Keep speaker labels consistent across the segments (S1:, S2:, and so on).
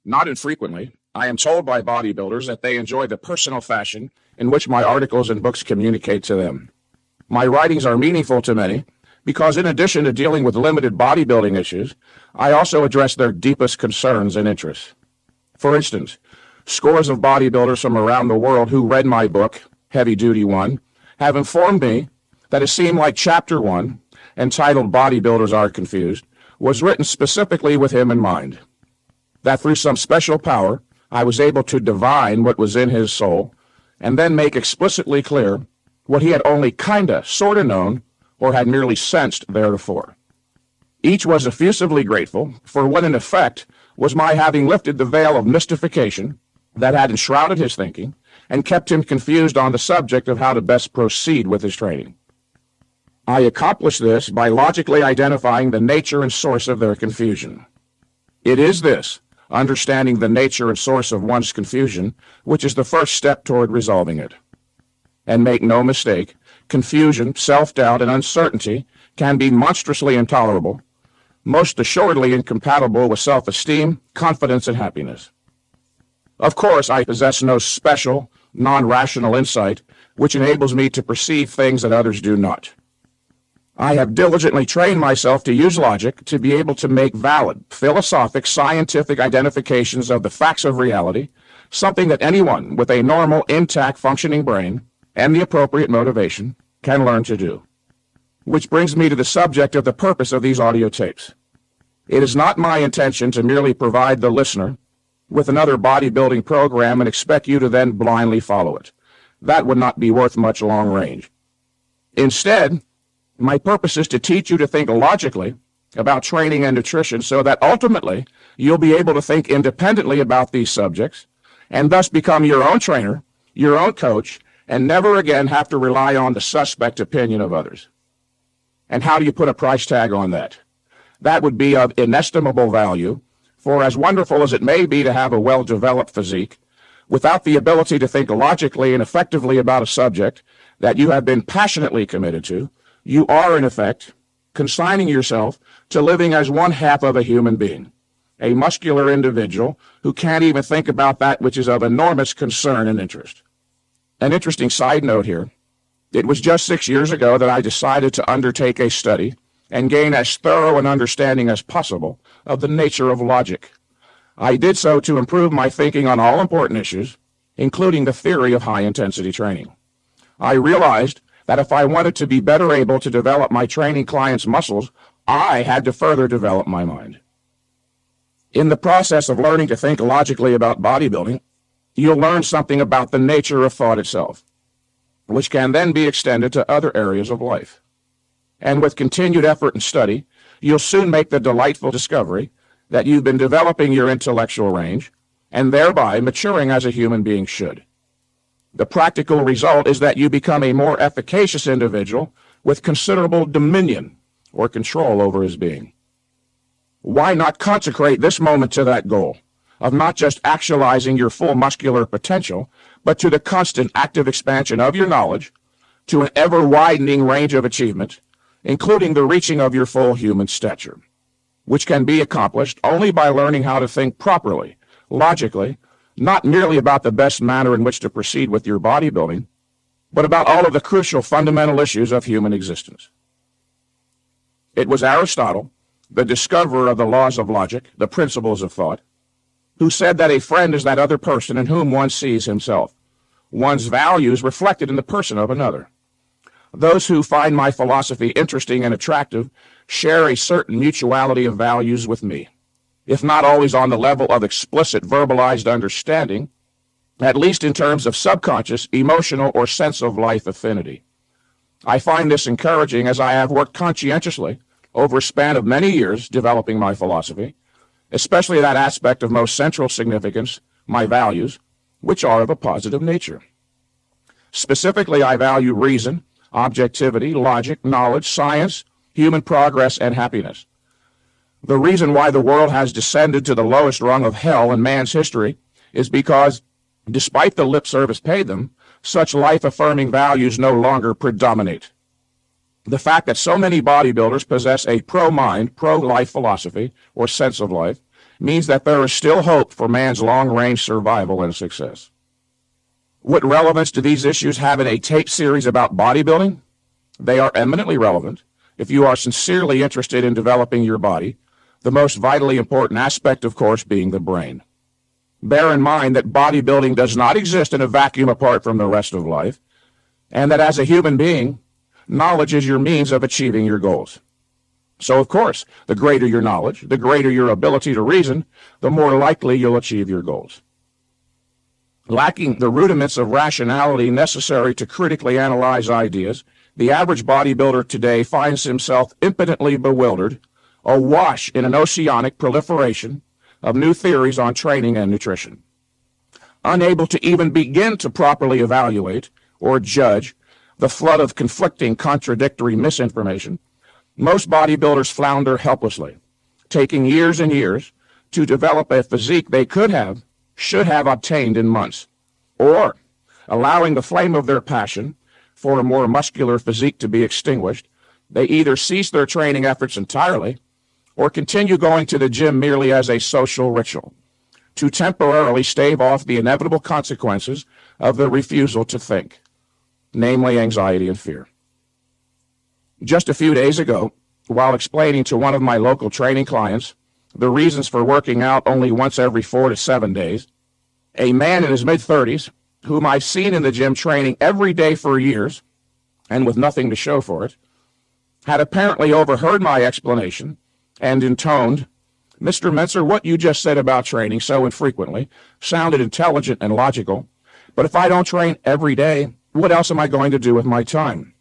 S1: Not infrequently, I am told by bodybuilders that they enjoy the personal fashion in which my articles and books communicate to them. My writings are meaningful to many because in addition to dealing with limited bodybuilding issues, I also address their deepest concerns and interests. For instance, scores of bodybuilders from around the world who read my book, Heavy Duty 1, have informed me that it seemed like Chapter 1, entitled Bodybuilders Are Confused, was written specifically with him in mind. That through some special power, I was able to divine what was in his soul, and then make explicitly clear what he had only kinda, sorta known, or had merely sensed theretofore. Each was effusively grateful for what in effect was my having lifted the veil of mystification that had enshrouded his thinking and kept him confused on the subject of how to best proceed with his training. I accomplished this by logically identifying the nature and source of their confusion. It is this, understanding the nature and source of one's confusion, which is the first step toward resolving it. And make no mistake, confusion, self-doubt, and uncertainty can be monstrously intolerable, most assuredly incompatible with self-esteem, confidence, and happiness. Of course, I possess no special, non-rational insight which enables me to perceive things that others do not. I have diligently trained myself to use logic to be able to make valid, philosophic, scientific identifications of the facts of reality, something that anyone with a normal, intact, functioning brain and the appropriate motivation can learn to do. Which brings me to the subject of the purpose of these audio tapes. It is not my intention to merely provide the listener with another bodybuilding program and expect you to then blindly follow it. That would not be worth much long range. Instead, my purpose is to teach you to think logically about training and nutrition so that ultimately you'll be able to think independently about these subjects and thus become your own trainer, your own coach, and never again have to rely on the suspect opinion of others. And how do you put a price tag on that? That would be of inestimable value, for as wonderful as it may be to have a well-developed physique, without the ability to think logically and effectively about a subject that you have been passionately committed to, you are, in effect, consigning yourself to living as one half of a human being, a muscular individual who can't even think about that which is of enormous concern and interest. An interesting side note here. It was just 6 years ago that I decided to undertake a study and gain as thorough an understanding as possible of the nature of logic. I did so to improve my thinking on all important issues, including the theory of high-intensity training. I realized that if I wanted to be better able to develop my training clients' muscles, I had to further develop my mind. In the process of learning to think logically about bodybuilding, you'll learn something about the nature of thought itself, which can then be extended to other areas of life. And with continued effort and study, you'll soon make the delightful discovery that you've been developing your intellectual range and thereby maturing as a human being should. The practical result is that you become a more efficacious individual with considerable dominion or control over his being. Why not consecrate this moment to that goal of not just actualizing your full muscular potential, but to the constant active expansion of your knowledge to an ever-widening range of achievement, including the reaching of your full human stature, which can be accomplished only by learning how to think properly, logically, not merely about the best manner in which to proceed with your bodybuilding, but about all of the crucial fundamental issues of human existence. It was Aristotle, the discoverer of the laws of logic, the principles of thought, who said that a friend is that other person in whom one sees himself, one's values reflected in the person of another. Those who find my philosophy interesting and attractive share a certain mutuality of values with me, if not always on the level of explicit verbalized understanding, at least in terms of subconscious, emotional, or sense of life affinity. I find this encouraging as I have worked conscientiously over a span of many years developing my philosophy, especially that aspect of most central significance, my values, which are of a positive nature. Specifically, I value reason, objectivity, logic, knowledge, science, human progress, and happiness. The reason why the world has descended to the lowest rung of hell in man's history is because, despite the lip service paid them, such life-affirming values no longer predominate. The fact that so many bodybuilders possess a pro-mind, pro-life philosophy or sense of life means that there is still hope for man's long-range survival and success. What relevance do these issues have in a tape series about bodybuilding? They are eminently relevant if you are sincerely interested in developing your body, the most vitally important aspect, of course, being the brain. Bear in mind that bodybuilding does not exist in a vacuum apart from the rest of life, and that as a human being, knowledge is your means of achieving your goals. So, of course, the greater your knowledge, the greater your ability to reason, the more likely you'll achieve your goals. Lacking the rudiments of rationality necessary to critically analyze ideas, the average bodybuilder today finds himself impotently bewildered, awash in an oceanic proliferation of new theories on training and nutrition. Unable to even begin to properly evaluate or judge the flood of conflicting, contradictory misinformation, most bodybuilders flounder helplessly, taking years and years to develop a physique they should have obtained in months, or allowing the flame of their passion for a more muscular physique to be extinguished, they either cease their training efforts entirely or continue going to the gym merely as a social ritual to temporarily stave off the inevitable consequences of the refusal to think, namely anxiety and fear. Just a few days ago, while explaining to one of my local training clients the reasons for working out only once every 4 to 7 days, a man in his mid-30s, whom I've seen in the gym training every day for years, and with nothing to show for it, had apparently overheard my explanation and intoned, "Mr. Mentzer, what you just said about training so infrequently sounded intelligent and logical, but if I don't train every day, what else am I going to do with my time?"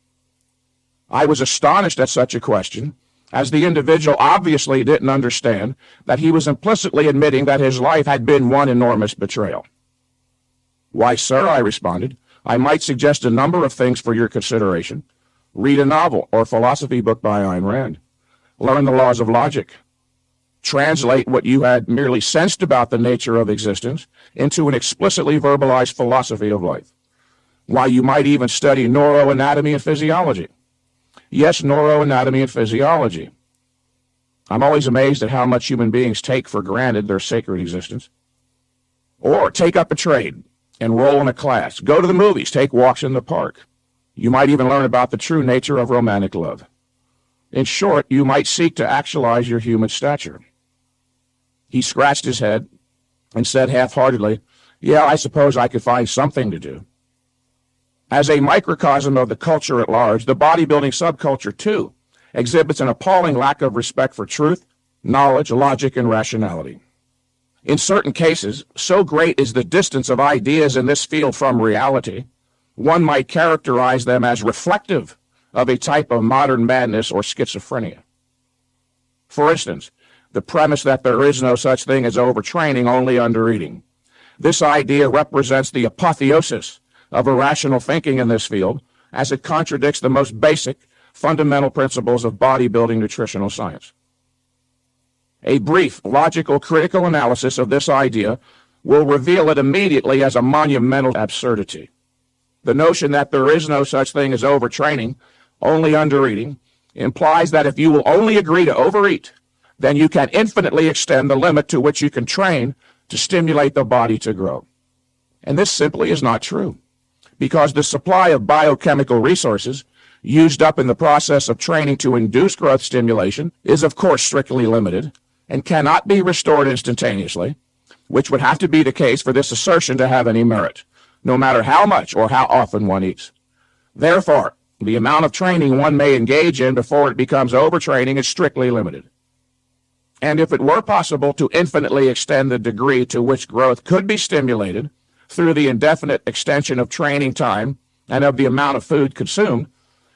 S1: I was astonished at such a question, as the individual obviously didn't understand that he was implicitly admitting that his life had been one enormous betrayal. "Why, sir," I responded, "I might suggest a number of things for your consideration. Read a novel or philosophy book by Ayn Rand. Learn the laws of logic. Translate what you had merely sensed about the nature of existence into an explicitly verbalized philosophy of life. Why, you might even study neuroanatomy and physiology. Yes, neuroanatomy and physiology. I'm always amazed at how much human beings take for granted their sacred existence. Or take up a trade, enroll in a class, go to the movies, take walks in the park. You might even learn about the true nature of romantic love. In short, you might seek to actualize your human stature." He scratched his head and said half-heartedly, "Yeah, I suppose I could find something to do." As a microcosm of the culture at large, the bodybuilding subculture, too, exhibits an appalling lack of respect for truth, knowledge, logic, and rationality. In certain cases, so great is the distance of ideas in this field from reality, one might characterize them as reflective of a type of modern madness or schizophrenia. For instance, the premise that there is no such thing as overtraining, only undereating. This idea represents the apotheosis of irrational thinking in this field, as it contradicts the most basic, fundamental principles of bodybuilding nutritional science. A brief, logical, critical analysis of this idea will reveal it immediately as a monumental absurdity. The notion that there is no such thing as overtraining, only undereating, implies that if you will only agree to overeat, then you can infinitely extend the limit to which you can train to stimulate the body to grow. And this simply is not true, because the supply of biochemical resources used up in the process of training to induce growth stimulation is, of course, strictly limited and cannot be restored instantaneously, which would have to be the case for this assertion to have any merit, no matter how much or how often one eats. Therefore, the amount of training one may engage in before it becomes overtraining is strictly limited. And if it were possible to infinitely extend the degree to which growth could be stimulated through the indefinite extension of training time and of the amount of food consumed,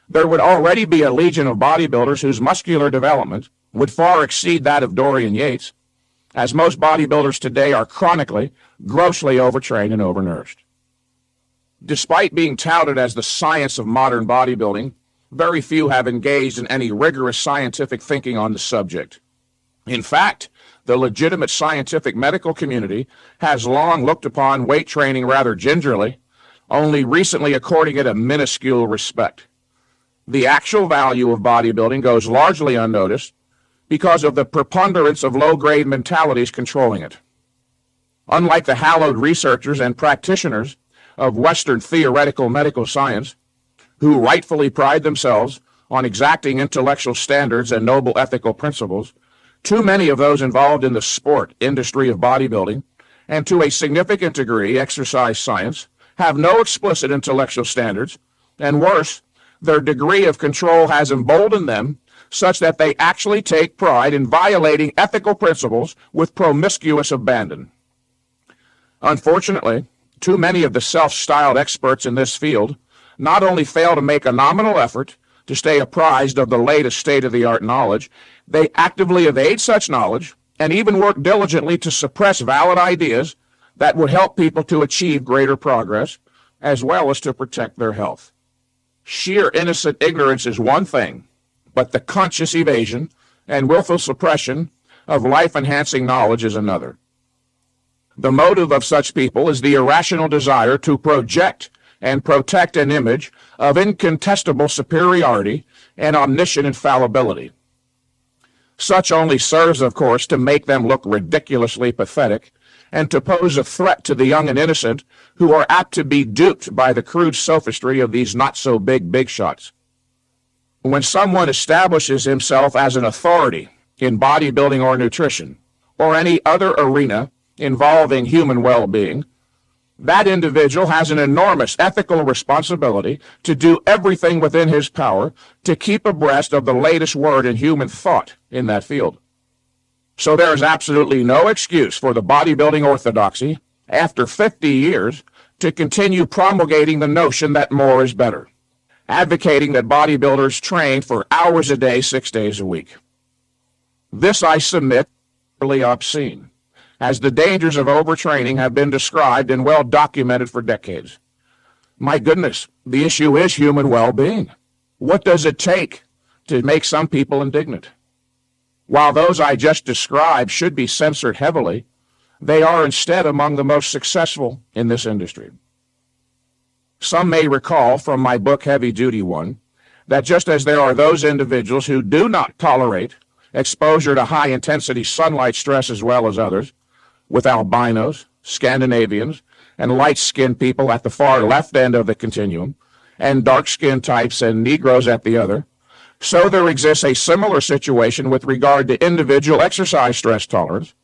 S1: there would already be a legion of bodybuilders whose muscular development would far exceed that of Dorian Yates, as most bodybuilders today are chronically, grossly overtrained and overnourished. Despite being touted as the science of modern bodybuilding, very few have engaged in any rigorous scientific thinking on the subject. In fact, the legitimate scientific medical community has long looked upon weight training rather gingerly, only recently according it a minuscule respect. The actual value of bodybuilding goes largely unnoticed because of the preponderance of low-grade mentalities controlling it. Unlike the hallowed researchers and practitioners of Western theoretical medical science, who rightfully pride themselves on exacting intellectual standards and noble ethical principles, too many of those involved in the sport industry of bodybuilding, and to a significant degree exercise science, have no explicit intellectual standards, and worse, their degree of control has emboldened them such that they actually take pride in violating ethical principles with promiscuous abandon. Unfortunately, too many of the self-styled experts in this field not only fail to make a nominal effort to stay apprised of the latest state-of-the-art knowledge, they actively evade such knowledge and even work diligently to suppress valid ideas that would help people to achieve greater progress, as well as to protect their health. Sheer innocent ignorance is one thing, but the conscious evasion and willful suppression of life-enhancing knowledge is another. The motive of such people is the irrational desire to project and protect an image of incontestable superiority and omniscient infallibility. Such only serves, of course, to make them look ridiculously pathetic and to pose a threat to the young and innocent who are apt to be duped by the crude sophistry of these not-so-big shots. When someone establishes himself as an authority in bodybuilding or nutrition, or any other arena involving human well-being, that individual has an enormous ethical responsibility to do everything within his power to keep abreast of the latest word in human thought in that field. So there is absolutely no excuse for the bodybuilding orthodoxy, after 50 years, to continue promulgating the notion that more is better, advocating that bodybuilders train for hours a day, 6 days a week. This, I submit, is really obscene, as the dangers of overtraining have been described and well documented for decades. My goodness, the issue is human well-being. What does it take to make some people indignant? While those I just described should be censored heavily, they are instead among the most successful in this industry. Some may recall from my book Heavy Duty One that just as there are those individuals who do not tolerate exposure to high-intensity sunlight stress as well as others, with albinos, Scandinavians, and light-skinned people at the far left end of the continuum, and dark-skinned types and Negroes at the other, so there exists a similar situation with regard to individual exercise stress tolerance,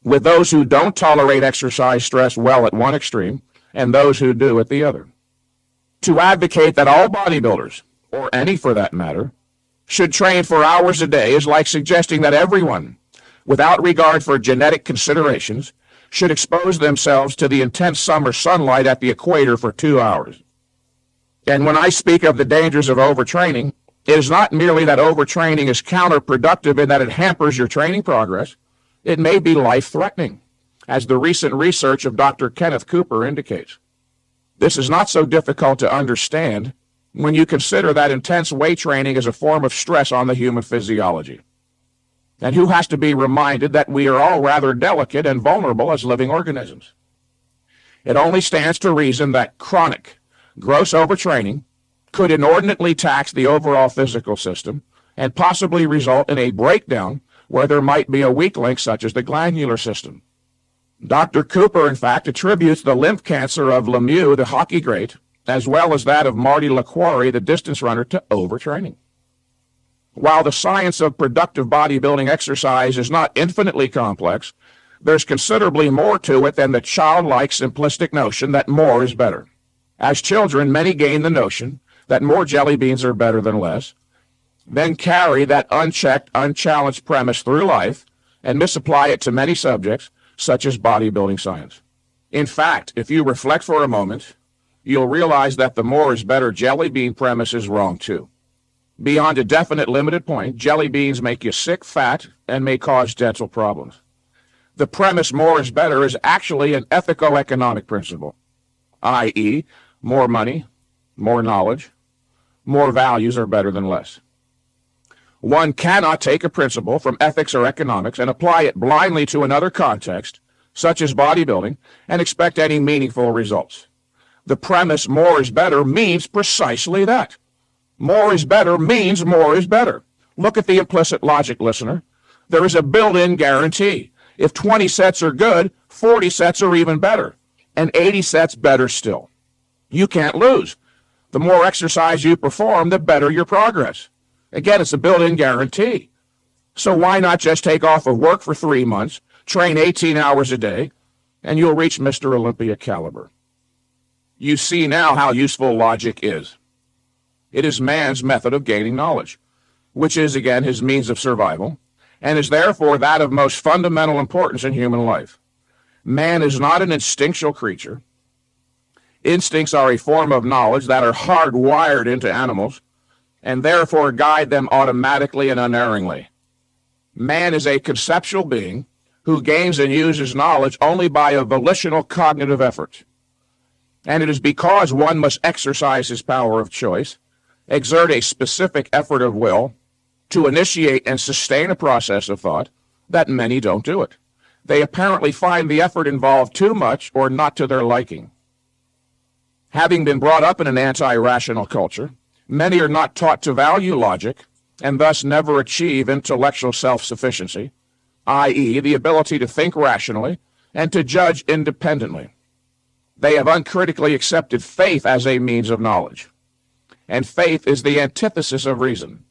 S1: with those who don't tolerate exercise stress well at one extreme, and those who do at the other. To advocate that all bodybuilders, or any for that matter, should train for hours a day is like suggesting that everyone, without regard for genetic considerations, should expose themselves to the intense summer sunlight at the equator for 2 hours. And when I speak of the dangers of overtraining, it is not merely that overtraining is counterproductive in that it hampers your training progress. It may be life-threatening, as the recent research of Dr. Kenneth Cooper indicates. This is not so difficult to understand when you consider that intense weight training is a form of stress on the human physiology. And who has to be reminded that we are all rather delicate and vulnerable as living organisms? It only stands to reason that chronic, gross overtraining could inordinately tax the overall physical system and possibly result in a breakdown where there might be a weak link such as the glandular system. Dr. Cooper, in fact, attributes the lymph cancer of Lemieux, the hockey great, as well as that of Marty LaQuarrie, the distance runner, to overtraining. While the science of productive bodybuilding exercise is not infinitely complex, there's considerably more to it than the childlike simplistic notion that more is better. As children, many gain the notion that more jelly beans are better than less, then carry that unchecked, unchallenged premise through life and misapply it to many subjects, such as bodybuilding science. In fact, if you reflect for a moment, you'll realize that the more is better jelly bean premise is wrong too. Beyond a definite limited point, jelly beans make you sick, fat, and may cause dental problems. The premise more is better is actually an ethico-economic principle, i.e., more money, more knowledge, more values are better than less. One cannot take a principle from ethics or economics and apply it blindly to another context, such as bodybuilding, and expect any meaningful results. The premise more is better means precisely that. More is better means more is better. Look at the implicit logic, listener. There is a built-in guarantee. If 20 sets are good, 40 sets are even better, and 80 sets better still. You can't lose. The more exercise you perform, the better your progress. Again, it's a built-in guarantee. So why not just take off of work for 3 months, train 18 hours a day, and you'll reach Mr. Olympia caliber. You see now how useful logic is. It is man's method of gaining knowledge, which is, again, his means of survival, and is therefore that of most fundamental importance in human life. Man is not an instinctual creature. Instincts are a form of knowledge that are hardwired into animals, and therefore guide them automatically and unerringly. Man is a conceptual being who gains and uses knowledge only by a volitional cognitive effort. And it is because one must exercise his power of choice, exert a specific effort of will, to initiate and sustain a process of thought, that many don't do it. They apparently find the effort involved too much or not to their liking. Having been brought up in an anti-rational culture, many are not taught to value logic and thus never achieve intellectual self-sufficiency, i.e., the ability to think rationally and to judge independently. They have uncritically accepted faith as a means of knowledge. And faith is the antithesis of reason.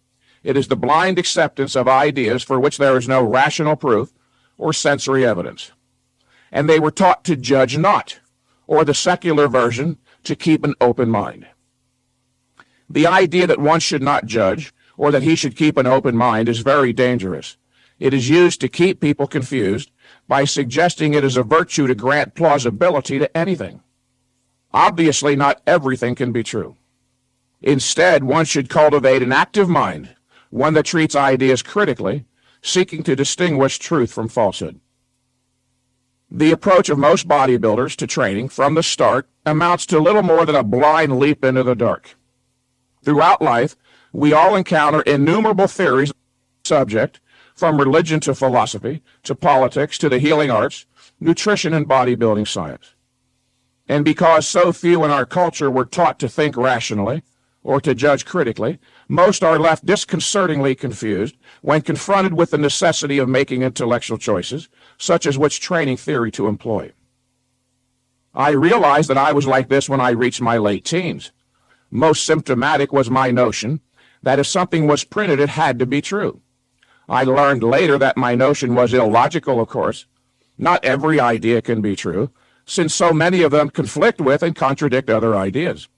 S1: It is the blind acceptance of ideas for which there is no rational proof or sensory evidence. And they were taught to judge not, or the secular version, to keep an open mind. The idea that one should not judge, or that he should keep an open mind, is very dangerous. It is used to keep people confused by suggesting it is a virtue to grant plausibility to anything. Obviously, not everything can be true. Instead, one should cultivate an active mind, one that treats ideas critically, seeking to distinguish truth from falsehood. The approach of most bodybuilders to training from the start amounts to little more than a blind leap into the dark. Throughout life, we all encounter innumerable theories on the subject, from religion to philosophy, to politics, to the healing arts, nutrition, and bodybuilding science. And because so few in our culture were taught to think rationally or to judge critically, most are left disconcertingly confused when confronted with the necessity of making intellectual choices, such as which training theory to employ. I realized that I was like this when I reached my late teens. Most symptomatic was my notion that if something was printed, it had to be true. I learned later that my notion was illogical, of course. Not every idea can be true, since so many of them conflict with and contradict other ideas.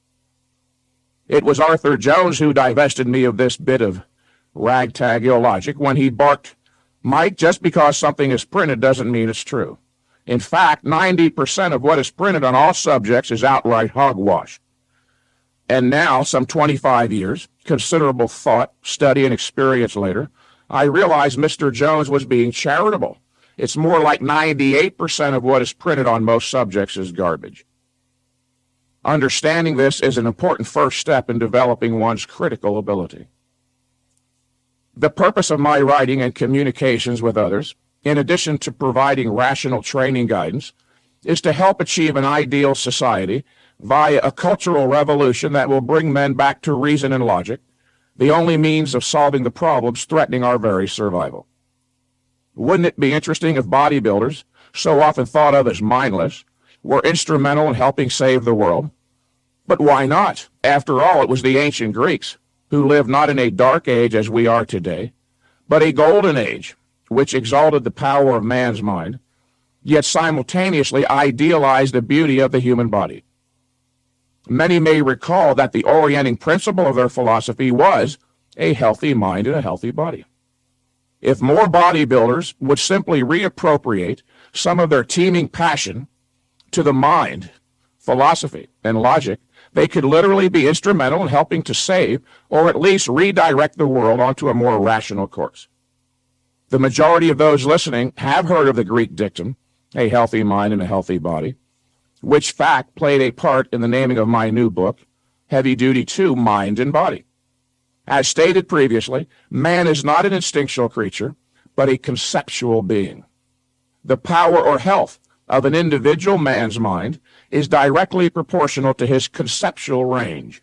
S1: It was Arthur Jones who divested me of this bit of ragtag illogic when he barked, "Mike, just because something is printed doesn't mean it's true. In fact, 90% of what is printed on all subjects is outright hogwash." And now, some 25 years, considerable thought, study, and experience later, I realized Mr. Jones was being charitable. It's more like 98% of what is printed on most subjects is garbage. Understanding this is an important first step in developing one's critical ability. The purpose of my writing and communications with others, in addition to providing rational training guidance, is to help achieve an ideal society via a cultural revolution that will bring men back to reason and logic, the only means of solving the problems threatening our very survival. Wouldn't it be interesting if bodybuilders, so often thought of as mindless, were instrumental in helping save the world? But why not? After all, it was the ancient Greeks who lived not in a dark age as we are today, but a golden age, which exalted the power of man's mind, yet simultaneously idealized the beauty of the human body. Many may recall that the orienting principle of their philosophy was a healthy mind and a healthy body. If more bodybuilders would simply reappropriate some of their teeming passion to the mind, philosophy, and logic, they could literally be instrumental in helping to save or at least redirect the world onto a more rational course. The majority of those listening have heard of the Greek dictum, a healthy mind and a healthy body, which fact played a part in the naming of my new book, Heavy Duty 2, Mind and Body. As stated previously, man is not an instinctual creature, but a conceptual being. The power or health of an individual man's mind is directly proportional to his conceptual range,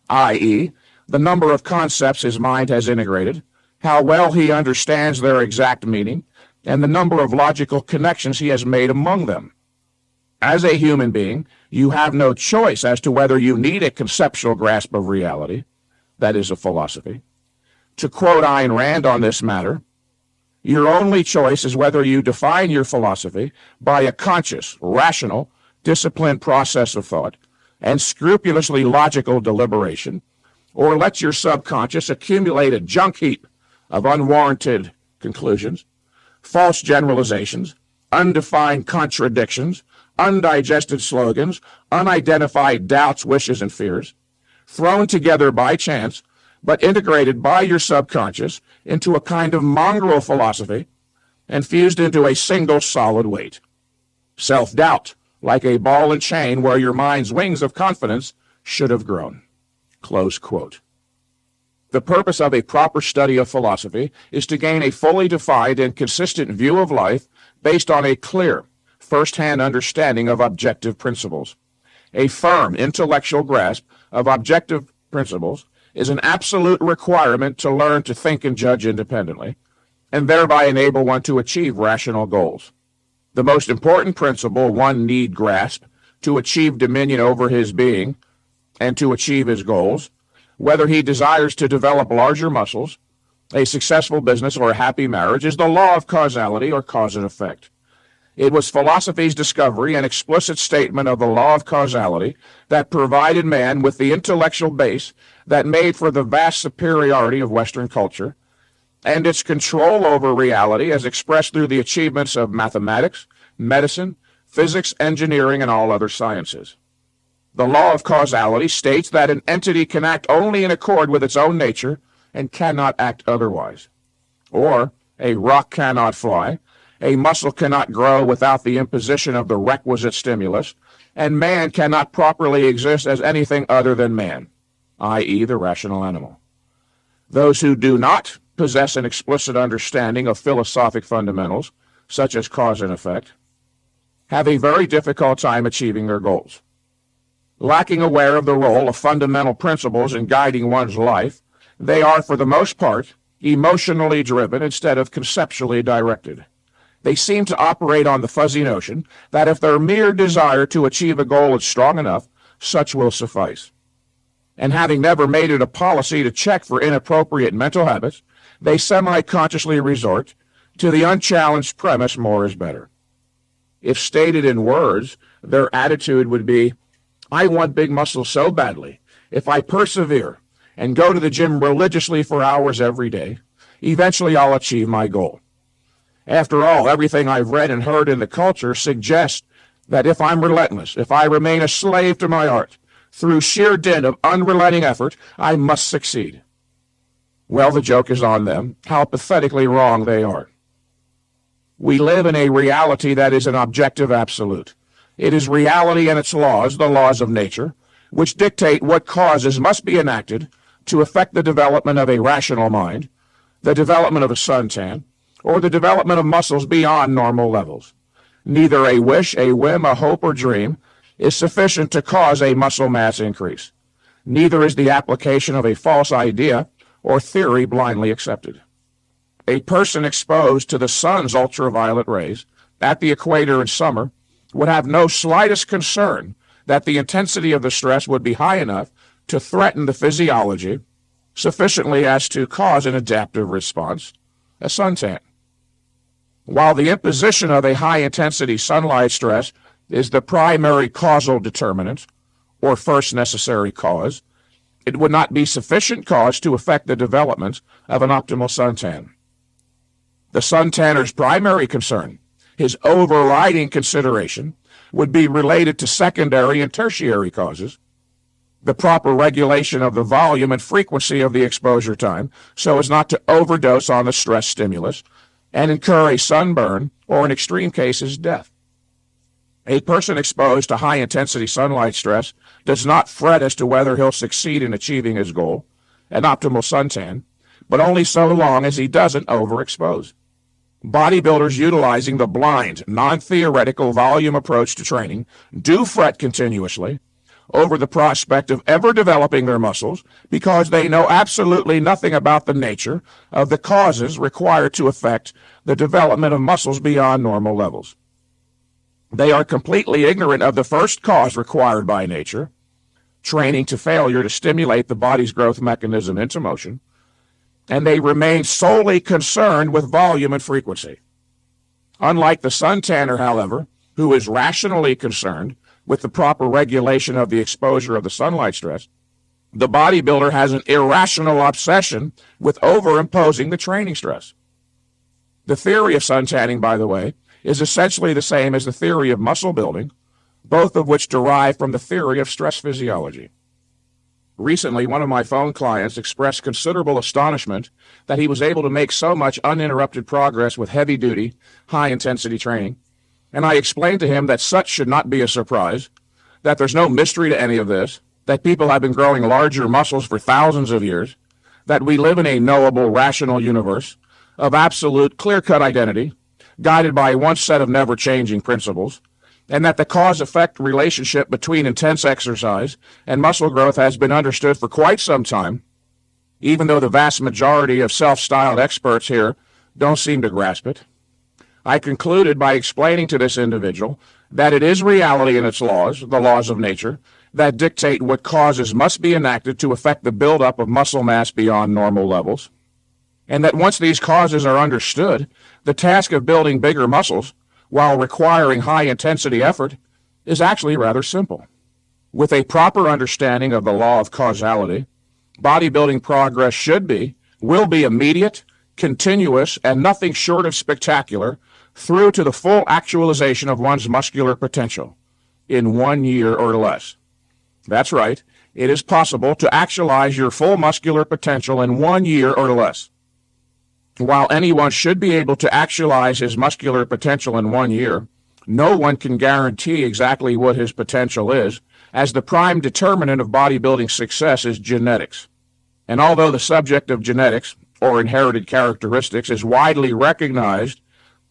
S1: i.e., the number of concepts his mind has integrated, how well he understands their exact meaning, and the number of logical connections he has made among them. As a human being, you have no choice as to whether you need a conceptual grasp of reality, that is, a philosophy. To quote Ayn Rand on this matter, your only choice is whether you define your philosophy by a conscious, rational, disciplined process of thought and scrupulously logical deliberation, or let your subconscious accumulate a junk heap of unwarranted conclusions, false generalizations, undefined contradictions, undigested slogans, unidentified doubts, wishes, and fears, thrown together by chance, but integrated by your subconscious into a kind of mongrel philosophy and fused into a single solid weight. Self-doubt, like a ball and chain where your mind's wings of confidence should have grown. Close quote. The purpose of a proper study of philosophy is to gain a fully defined and consistent view of life based on a clear, first-hand understanding of objective principles. A firm intellectual grasp of objective principles is an absolute requirement to learn to think and judge independently, and thereby enable one to achieve rational goals. The most important principle one need grasp to achieve dominion over his being and to achieve his goals, whether he desires to develop larger muscles, a successful business, or a happy marriage, is the law of causality or cause and effect. It was philosophy's discovery and explicit statement of the law of causality that provided man with the intellectual base that made for the vast superiority of Western culture, and its control over reality as expressed through the achievements of mathematics, medicine, physics, engineering, and all other sciences. The law of causality states that an entity can act only in accord with its own nature and cannot act otherwise. Or, a rock cannot fly, a muscle cannot grow without the imposition of the requisite stimulus, and man cannot properly exist as anything other than man, i.e., the rational animal. Those who do not possess an explicit understanding of philosophic fundamentals, such as cause and effect, have a very difficult time achieving their goals. Lacking aware of the role of fundamental principles in guiding one's life, they are, for the most part, emotionally driven instead of conceptually directed. They seem to operate on the fuzzy notion that if their mere desire to achieve a goal is strong enough, such will suffice. And having never made it a policy to check for inappropriate mental habits, they semi-consciously resort to the unchallenged premise, more is better. If stated in words, their attitude would be, I want big muscles so badly, if I persevere and go to the gym religiously for hours every day, eventually I'll achieve my goal. After all, everything I've read and heard in the culture suggests that if I'm relentless, if I remain a slave to my art, through sheer dint of unrelenting effort, I must succeed. Well, the joke is on them, how pathetically wrong they are. We live in a reality that is an objective absolute. It is reality and its laws, the laws of nature, which dictate what causes must be enacted to affect the development of a rational mind, the development of a suntan, or the development of muscles beyond normal levels. Neither a wish, a whim, a hope, or dream is sufficient to cause a muscle mass increase. Neither is the application of a false idea or theory blindly accepted. A person exposed to the sun's ultraviolet rays at the equator in summer would have no slightest concern that the intensity of the stress would be high enough to threaten the physiology sufficiently as to cause an adaptive response, a suntan. While the imposition of a high-intensity sunlight stress is the primary causal determinant, or first necessary cause, it would not be sufficient cause to affect the development of an optimal suntan. The suntanner's primary concern, his overriding consideration, would be related to secondary and tertiary causes, the proper regulation of the volume and frequency of the exposure time so as not to overdose on the stress stimulus and incur a sunburn or, in extreme cases, death. A person exposed to high-intensity sunlight stress does not fret as to whether he'll succeed in achieving his goal, an optimal suntan, but only so long as he doesn't overexpose. Bodybuilders utilizing the blind, non-theoretical volume approach to training do fret continuously, over the prospect of ever developing their muscles because they know absolutely nothing about the nature of the causes required to affect the development of muscles beyond normal levels. They are completely ignorant of the first cause required by nature, training to failure to stimulate the body's growth mechanism into motion, and they remain solely concerned with volume and frequency. Unlike the suntanner, however, who is rationally concerned with the proper regulation of the exposure of the sunlight stress, the bodybuilder has an irrational obsession with overimposing the training stress. The theory of suntanning, by the way, is essentially the same as the theory of muscle building, both of which derive from the theory of stress physiology. Recently, one of my phone clients expressed considerable astonishment that he was able to make so much uninterrupted progress with heavy-duty, high-intensity training, and I explained to him that such should not be a surprise, that there's no mystery to any of this, that people have been growing larger muscles for thousands of years, that we live in a knowable, rational universe of absolute, clear-cut identity, guided by one set of never-changing principles, and that the cause-effect relationship between intense exercise and muscle growth has been understood for quite some time, even though the vast majority of self-styled experts here don't seem to grasp it. I concluded by explaining to this individual that it is reality and its laws, the laws of nature, that dictate what causes must be enacted to affect the buildup of muscle mass beyond normal levels, and that once these causes are understood, the task of building bigger muscles, while requiring high-intensity effort, is actually rather simple. With a proper understanding of the law of causality, bodybuilding progress will be immediate, continuous, and nothing short of spectacular through to the full actualization of one's muscular potential in 1 year or less. That's right, it is possible to actualize your full muscular potential in 1 year or less. While anyone should be able to actualize his muscular potential in 1 year, no one can guarantee exactly what his potential is, as the prime determinant of bodybuilding success is genetics. And although the subject of genetics, or inherited characteristics, is widely recognized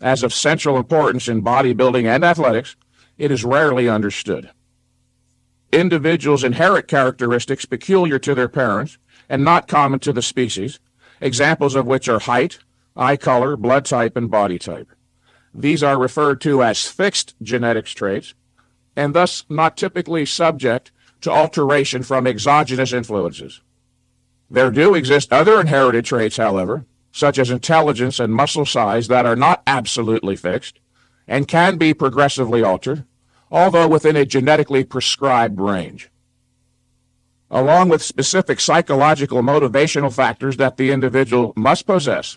S1: as of central importance in bodybuilding and athletics, it is rarely understood. Individuals inherit characteristics peculiar to their parents and not common to the species, examples of which are height, eye color, blood type, and body type. These are referred to as fixed genetics traits, and thus not typically subject to alteration from exogenous influences. There do exist other inherited traits, however, such as intelligence and muscle size, that are not absolutely fixed and can be progressively altered, although within a genetically prescribed range. Along with specific psychological motivational factors that the individual must possess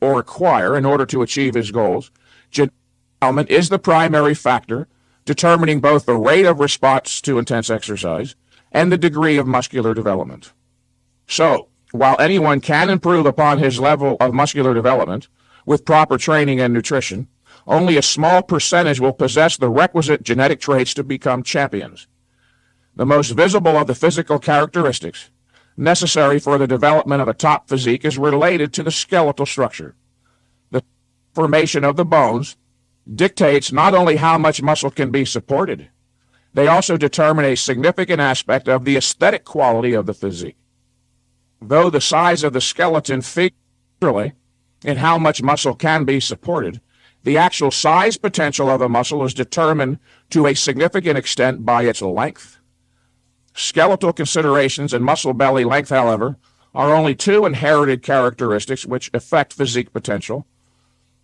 S1: or acquire in order to achieve his goals, genetic element is the primary factor determining both the rate of response to intense exercise and the degree of muscular development. So, while anyone can improve upon his level of muscular development with proper training and nutrition, only a small percentage will possess the requisite genetic traits to become champions. The most visible of the physical characteristics necessary for the development of a top physique is related to the skeletal structure. The formation of the bones dictates not only how much muscle can be supported, they also determine a significant aspect of the aesthetic quality of the physique. Though the size of the skeleton figures in how much muscle can be supported, the actual size potential of a muscle is determined to a significant extent by its length. Skeletal considerations and muscle belly length, however, are only two inherited characteristics which affect physique potential,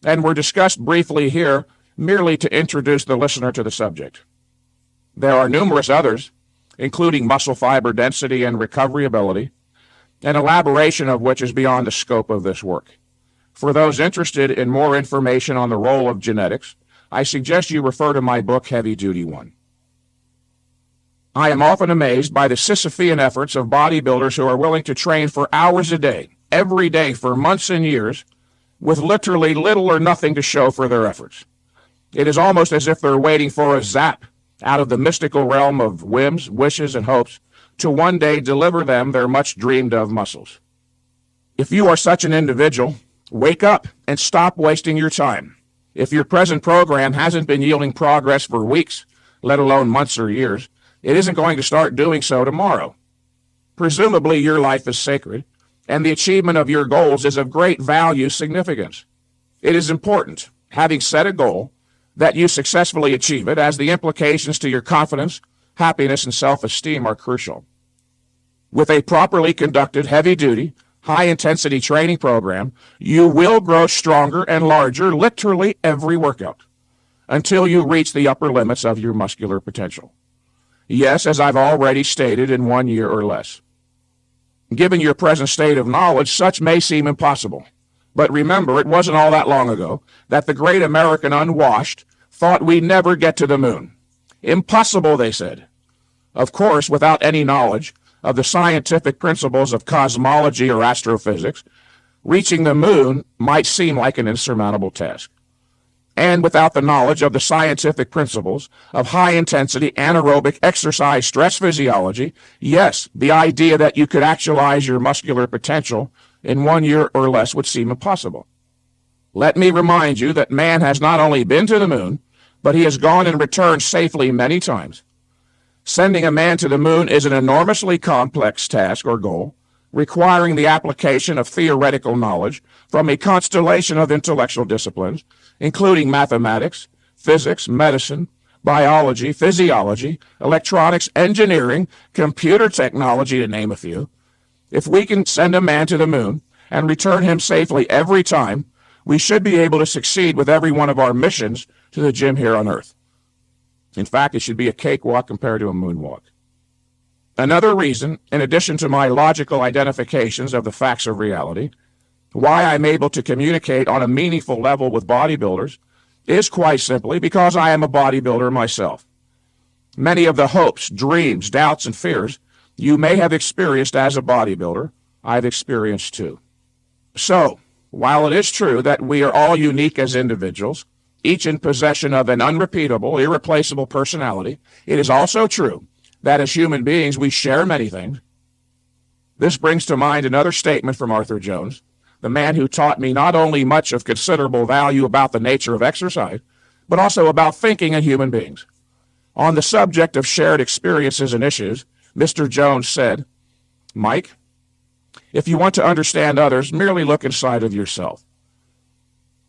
S1: and were discussed briefly here merely to introduce the listener to the subject. There are numerous others, including muscle fiber density and recovery ability, an elaboration of which is beyond the scope of this work. For those interested in more information on the role of genetics, I suggest you refer to my book, Heavy Duty 1. I am often amazed by the Sisyphean efforts of bodybuilders who are willing to train for hours a day, every day for months and years, with literally little or nothing to show for their efforts. It is almost as if they're waiting for a zap out of the mystical realm of whims, wishes, and hopes to one day deliver them their much-dreamed-of muscles. If you are such an individual, wake up and stop wasting your time. If your present program hasn't been yielding progress for weeks, let alone months or years, It isn't going to start doing so tomorrow. Presumably, your life is sacred, and the achievement of your goals is of great value significance. It is important, having set a goal, that you successfully achieve it, as the implications to your confidence, happiness, and self-esteem are crucial. With a properly conducted, heavy-duty, high-intensity training program, you will grow stronger and larger literally every workout until you reach the upper limits of your muscular potential. Yes, as I've already stated, in 1 year or less. Given your present state of knowledge, such may seem impossible. But remember, it wasn't all that long ago that the great American unwashed thought we'd never get to the moon. Impossible, they said. Of course, without any knowledge of the scientific principles of cosmology or astrophysics, reaching the moon might seem like an insurmountable task. And without the knowledge of the scientific principles of high-intensity anaerobic exercise stress physiology, yes, the idea that you could actualize your muscular potential in 1 year or less would seem impossible. Let me remind you that man has not only been to the moon, but he has gone and returned safely many times. Sending a man to the moon is an enormously complex task or goal, requiring the application of theoretical knowledge from a constellation of intellectual disciplines, including mathematics, physics, medicine, biology, physiology, electronics, engineering, computer technology, to name a few. If we can send a man to the moon and return him safely every time, we should be able to succeed with every one of our missions to the gym here on Earth. In fact, it should be a cakewalk compared to a moonwalk. Another reason, in addition to my logical identifications of the facts of reality, why I'm able to communicate on a meaningful level with bodybuilders is quite simply because I am a bodybuilder myself. Many of the hopes, dreams, doubts, and fears you may have experienced as a bodybuilder, I've experienced too. So, while it is true that we are all unique as individuals, each in possession of an unrepeatable, irreplaceable personality, it is also true that as human beings we share many things. This brings to mind another statement from Arthur Jones, the man who taught me not only much of considerable value about the nature of exercise, but also about thinking in human beings. On the subject of shared experiences and issues, Mr. Jones said, "Mike, if you want to understand others, merely look inside of yourself."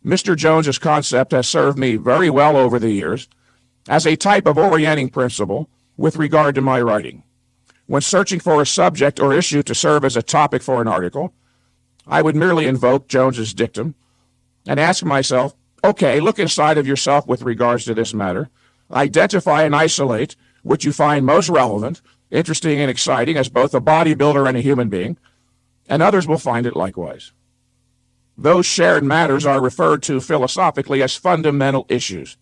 S1: Mr. Jones's concept has served me very well over the years as a type of orienting principle with regard to my writing. When searching for a subject or issue to serve as a topic for an article, I would merely invoke Jones's dictum and ask myself, okay, look inside of yourself with regards to this matter, identify and isolate what you find most relevant, interesting, and exciting as both a bodybuilder and a human being, and others will find it likewise. Those shared matters are referred to philosophically as fundamental issues.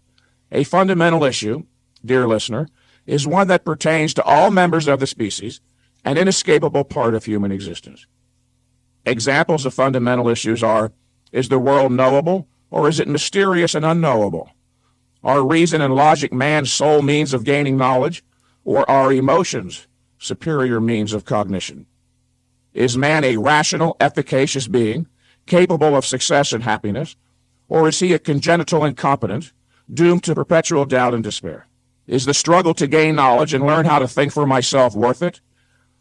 S1: A fundamental issue, dear listener, is one that pertains to all members of the species, an inescapable part of human existence. Examples of fundamental issues are, is the world knowable, or is it mysterious and unknowable? Are reason and logic man's sole means of gaining knowledge, or are emotions superior means of cognition? Is man a rational, efficacious being, capable of success and happiness, or is he a congenital incompetent, doomed to perpetual doubt and despair? Is the struggle to gain knowledge and learn how to think for myself worth it,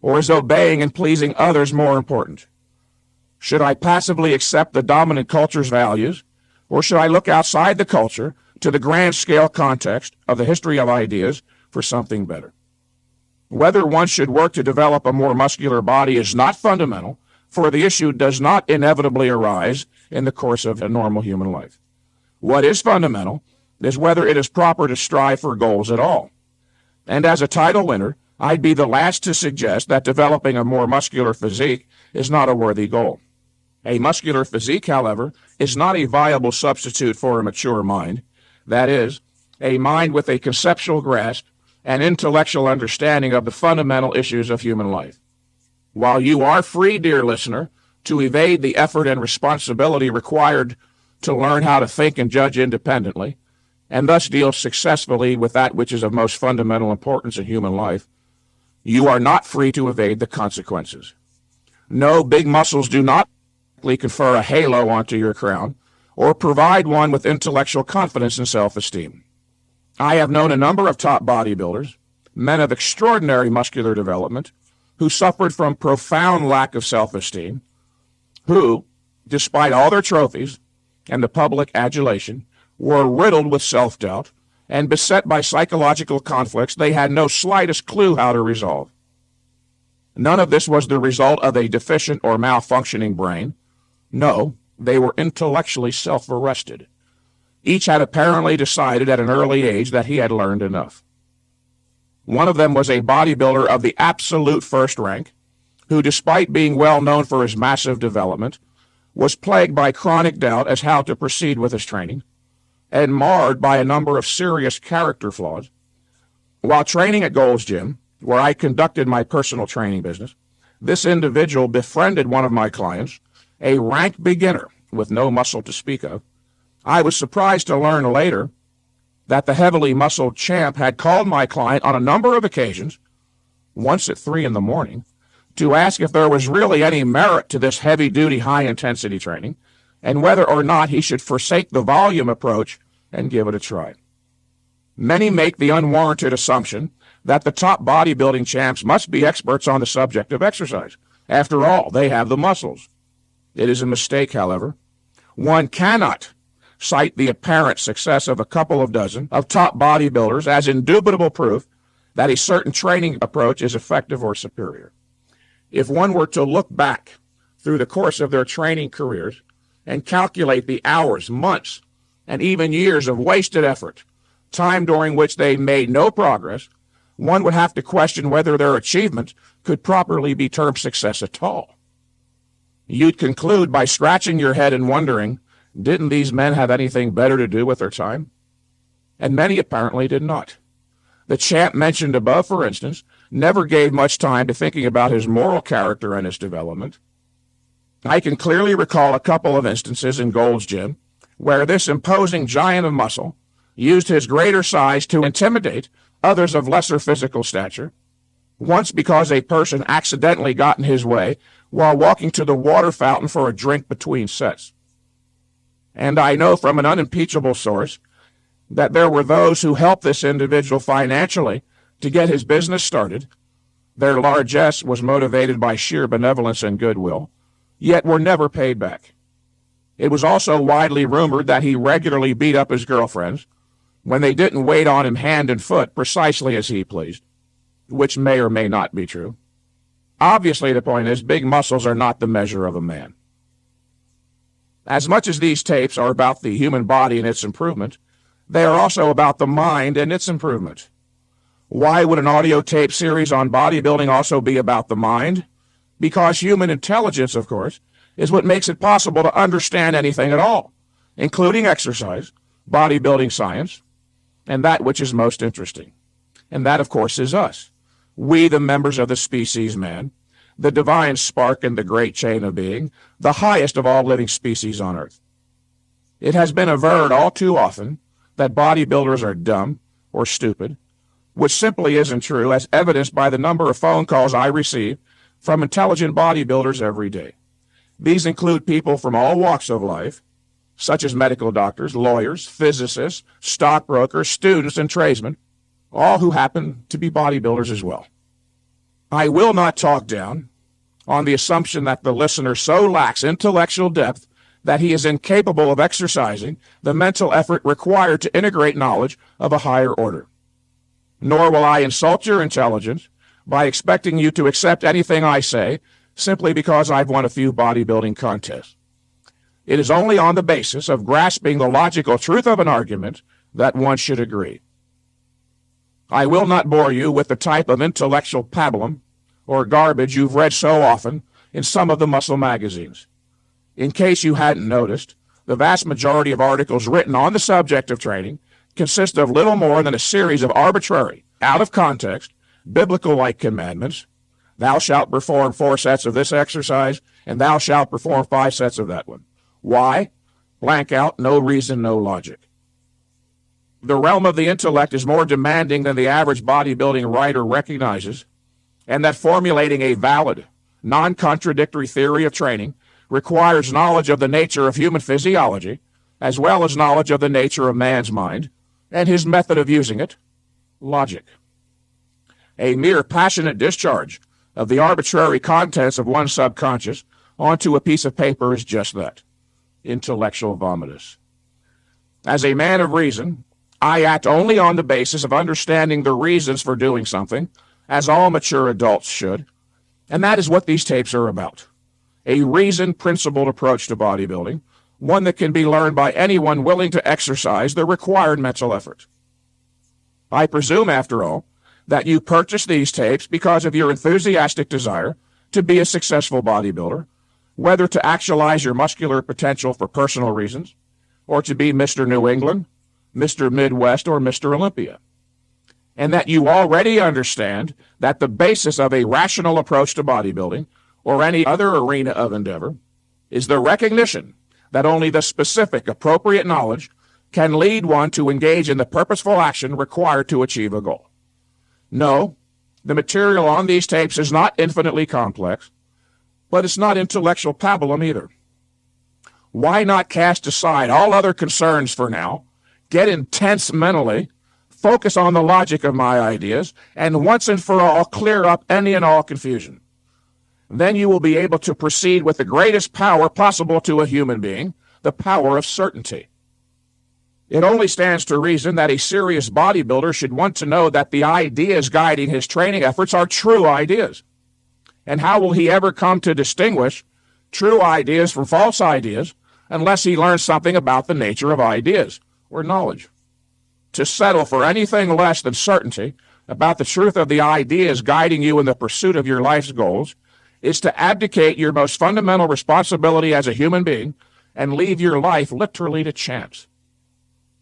S1: or is obeying and pleasing others more important? Should I passively accept the dominant culture's values, or should I look outside the culture to the grand-scale context of the history of ideas for something better? Whether one should work to develop a more muscular body is not fundamental, for the issue does not inevitably arise in the course of a normal human life. What is fundamental is whether it is proper to strive for goals at all. And as a title winner, I'd be the last to suggest that developing a more muscular physique is not a worthy goal. A muscular physique, however, is not a viable substitute for a mature mind. That is, a mind with a conceptual grasp and intellectual understanding of the fundamental issues of human life. While you are free, dear listener, to evade the effort and responsibility required to learn how to think and judge independently, and thus deal successfully with that which is of most fundamental importance in human life, you are not free to evade the consequences. No, big muscles do not confer a halo onto your crown or provide one with intellectual confidence and self-esteem. I have known a number of top bodybuilders, men of extraordinary muscular development, who suffered from profound lack of self-esteem, who, despite all their trophies and the public adulation, were riddled with self-doubt and beset by psychological conflicts they had no slightest clue how to resolve. None of this was the result of a deficient or malfunctioning brain. No, they were intellectually self-arrested. Each had apparently decided at an early age that he had learned enough. One of them was a bodybuilder of the absolute first rank, who, despite being well known for his massive development, was plagued by chronic doubt as how to proceed with his training, and marred by a number of serious character flaws. While training at Gold's Gym, where I conducted my personal training business, this individual befriended one of my clients, a rank beginner with no muscle to speak of. I was surprised to learn later that the heavily muscled champ had called my client on a number of occasions, once at 3 a.m, to ask if there was really any merit to this heavy-duty, high-intensity training, and whether or not he should forsake the volume approach and give it a try. Many make the unwarranted assumption that the top bodybuilding champs must be experts on the subject of exercise. After all, they have the muscles. It is a mistake, however. One cannot cite the apparent success of a couple of dozen of top bodybuilders as indubitable proof that a certain training approach is effective or superior. If one were to look back through the course of their training careers and calculate the hours, months, and even years of wasted effort, time during which they made no progress, one would have to question whether their achievement could properly be termed success at all. You'd conclude by scratching your head and wondering, didn't these men have anything better to do with their time? And many apparently did not. The champ mentioned above, for instance, never gave much time to thinking about his moral character and his development. I can clearly recall a couple of instances in Gold's Gym where this imposing giant of muscle used his greater size to intimidate others of lesser physical stature, once because a person accidentally got in his way while walking to the water fountain for a drink between sets. And I know from an unimpeachable source that there were those who helped this individual financially to get his business started. Their largesse was motivated by sheer benevolence and goodwill, yet were never paid back. It was also widely rumored that he regularly beat up his girlfriends when they didn't wait on him hand and foot precisely as he pleased, which may or may not be true. Obviously, the point is, big muscles are not the measure of a man. As much as these tapes are about the human body and its improvement, they are also about the mind and its improvement. Why would an audio tape series on bodybuilding also be about the mind? Because human intelligence, of course, is what makes it possible to understand anything at all, including exercise, bodybuilding science, and that which is most interesting. And that, of course, is us. We, the members of the species man, the divine spark in the great chain of being, the highest of all living species on earth. It has been averred all too often that bodybuilders are dumb or stupid, which simply isn't true, as evidenced by the number of phone calls I receive from intelligent bodybuilders every day. These include people from all walks of life, such as medical doctors, lawyers, physicists, stockbrokers, students, and tradesmen, all who happen to be bodybuilders as well. I will not talk down on the assumption that the listener so lacks intellectual depth that he is incapable of exercising the mental effort required to integrate knowledge of a higher order. Nor will I insult your intelligence by expecting you to accept anything I say simply because I've won a few bodybuilding contests. It is only on the basis of grasping the logical truth of an argument that one should agree. I will not bore you with the type of intellectual pablum or garbage you've read so often in some of the muscle magazines. In case you hadn't noticed, the vast majority of articles written on the subject of training consist of little more than a series of arbitrary, out of context, biblical-like commandments. Thou shalt perform 4 sets of this exercise, and thou shalt perform 5 sets of that one. Why? Blank out, no reason, no logic. The realm of the intellect is more demanding than the average bodybuilding writer recognizes, and that formulating a valid, non-contradictory theory of training requires knowledge of the nature of human physiology, as well as knowledge of the nature of man's mind, and his method of using it, logic. a mere passionate discharge of the arbitrary contents of one's subconscious onto a piece of paper is just that, intellectual vomitus. As a man of reason, I act only on the basis of understanding the reasons for doing something, as all mature adults should, and that is what these tapes are about. A reasoned, principled approach to bodybuilding, one that can be learned by anyone willing to exercise the required mental effort. I presume, after all, that you purchased these tapes because of your enthusiastic desire to be a successful bodybuilder, whether to actualize your muscular potential for personal reasons, or to be Mr. New England, Mr. Midwest, or Mr. Olympia, and that you already understand that the basis of a rational approach to bodybuilding, or any other arena of endeavor, is the recognition that only the specific, appropriate knowledge can lead one to engage in the purposeful action required to achieve a goal. No, the material on these tapes is not infinitely complex, but it's not intellectual pabulum either. Why not cast aside all other concerns for now, get intense mentally, focus on the logic of my ideas, and once and for all clear up any and all confusion? Then you will be able to proceed with the greatest power possible to a human being, the power of certainty. It only stands to reason that a serious bodybuilder should want to know that the ideas guiding his training efforts are true ideas. And how will he ever come to distinguish true ideas from false ideas unless he learns something about the nature of ideas, or knowledge? To settle for anything less than certainty about the truth of the ideas guiding you in the pursuit of your life's goals is to abdicate your most fundamental responsibility as a human being and leave your life literally to chance.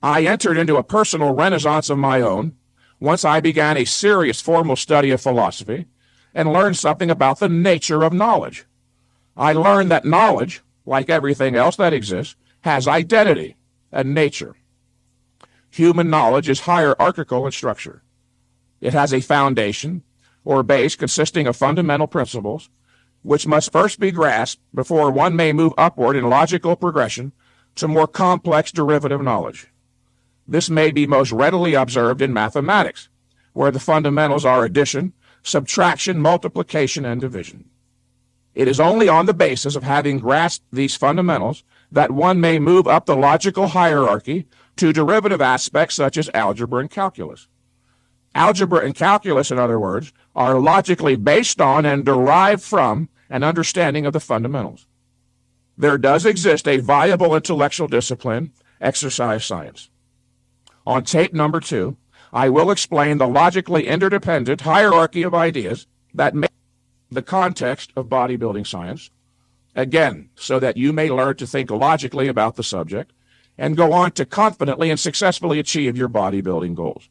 S1: I entered into a personal renaissance of my own once I began a serious formal study of philosophy and learned something about the nature of knowledge. I learned that knowledge, like everything else that exists, has identity and nature. Human knowledge is hierarchical in structure. It has a foundation, or base, consisting of fundamental principles, which must first be grasped before one may move upward in logical progression to more complex derivative knowledge. This may be most readily observed in mathematics, where the fundamentals are addition, subtraction, multiplication, and division. It is only on the basis of having grasped these fundamentals that one may move up the logical hierarchy to derivative aspects such as algebra and calculus. Algebra and calculus, in other words, are logically based on and derived from an understanding of the fundamentals. There does exist a viable intellectual discipline, exercise science. On tape number 2, I will explain the logically interdependent hierarchy of ideas that make the context of bodybuilding science, again, so that you may learn to think logically about the subject and go on to confidently and successfully achieve your bodybuilding goals.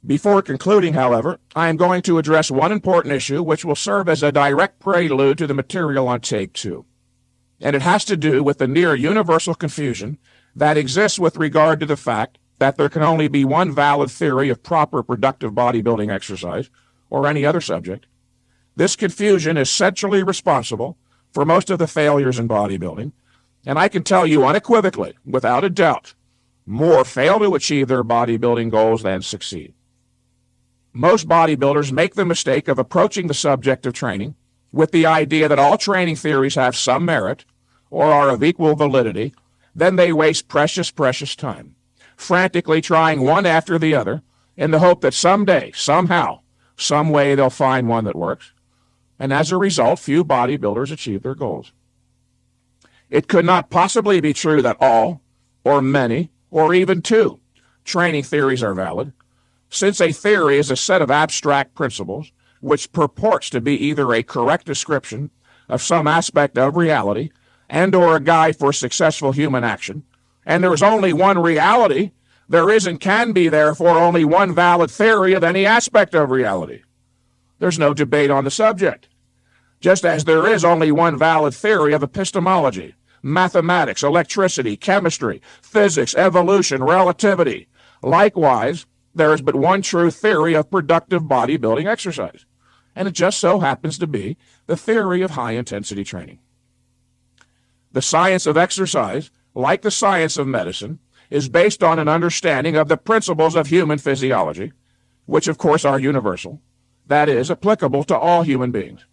S1: Before concluding, however, I am going to address one important issue which will serve as a direct prelude to the material on tape 2, and it has to do with the near universal confusion that exists with regard to the fact that there can only be one valid theory of proper productive bodybuilding exercise, or any other subject. This confusion is centrally responsible for most of the failures in bodybuilding, and I can tell you unequivocally, without a doubt, more fail to achieve their bodybuilding goals than succeed. Most bodybuilders make the mistake of approaching the subject of training with the idea that all training theories have some merit or are of equal validity. Then they waste precious, precious time, frantically trying one after the other in the hope that someday, somehow, some way they'll find one that works. And as a result, few bodybuilders achieve their goals. It could not possibly be true that all, or many, or even two training theories are valid, since a theory is a set of abstract principles which purports to be either a correct description of some aspect of reality and or a guide for successful human action, and there is only one reality, there is and can be therefore only one valid theory of any aspect of reality. There's no debate on the subject. Just as there is only one valid theory of epistemology, mathematics, electricity, chemistry, physics, evolution, relativity. Likewise, there is but one true theory of productive bodybuilding exercise, and it just so happens to be the theory of high-intensity training. The science of exercise, like the science of medicine, is based on an understanding of the principles of human physiology, which of course are universal, that is, applicable to all human beings.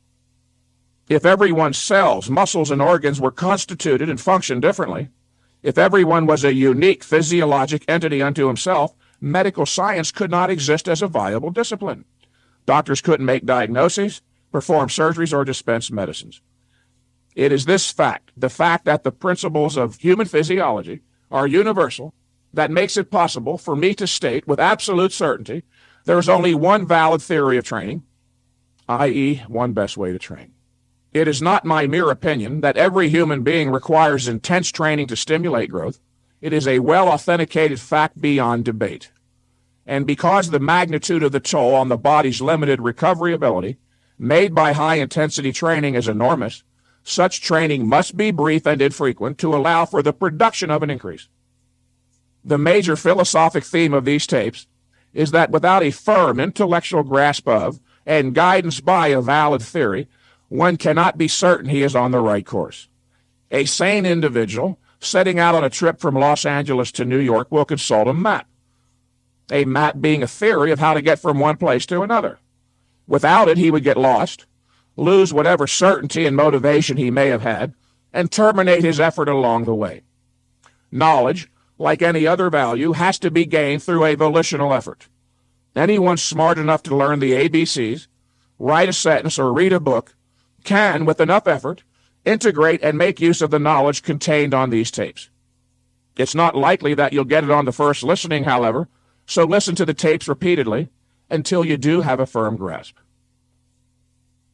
S1: If everyone's cells, muscles, and organs were constituted and functioned differently, if everyone was a unique physiologic entity unto himself, medical science could not exist as a viable discipline. Doctors couldn't make diagnoses, perform surgeries, or dispense medicines. It is this fact, the fact that the principles of human physiology are universal, that makes it possible for me to state with absolute certainty there is only one valid theory of training, i.e., one best way to train. It is not my mere opinion that every human being requires intense training to stimulate growth. It is a well-authenticated fact beyond debate. And because the magnitude of the toll on the body's limited recovery ability made by high-intensity training is enormous, such training must be brief and infrequent to allow for the production of an increase. The major philosophic theme of these tapes is that without a firm intellectual grasp of and guidance by a valid theory, one cannot be certain he is on the right course. A sane individual setting out on a trip from Los Angeles to New York will consult a map being a theory of how to get from one place to another. Without it, he would get lost, lose whatever certainty and motivation he may have had, and terminate his effort along the way. Knowledge, like any other value, has to be gained through a volitional effort. Anyone smart enough to learn the ABCs, write a sentence, or read a book can, with enough effort, integrate and make use of the knowledge contained on these tapes. It's not likely that you'll get it on the first listening, however, so listen to the tapes repeatedly until you do have a firm grasp.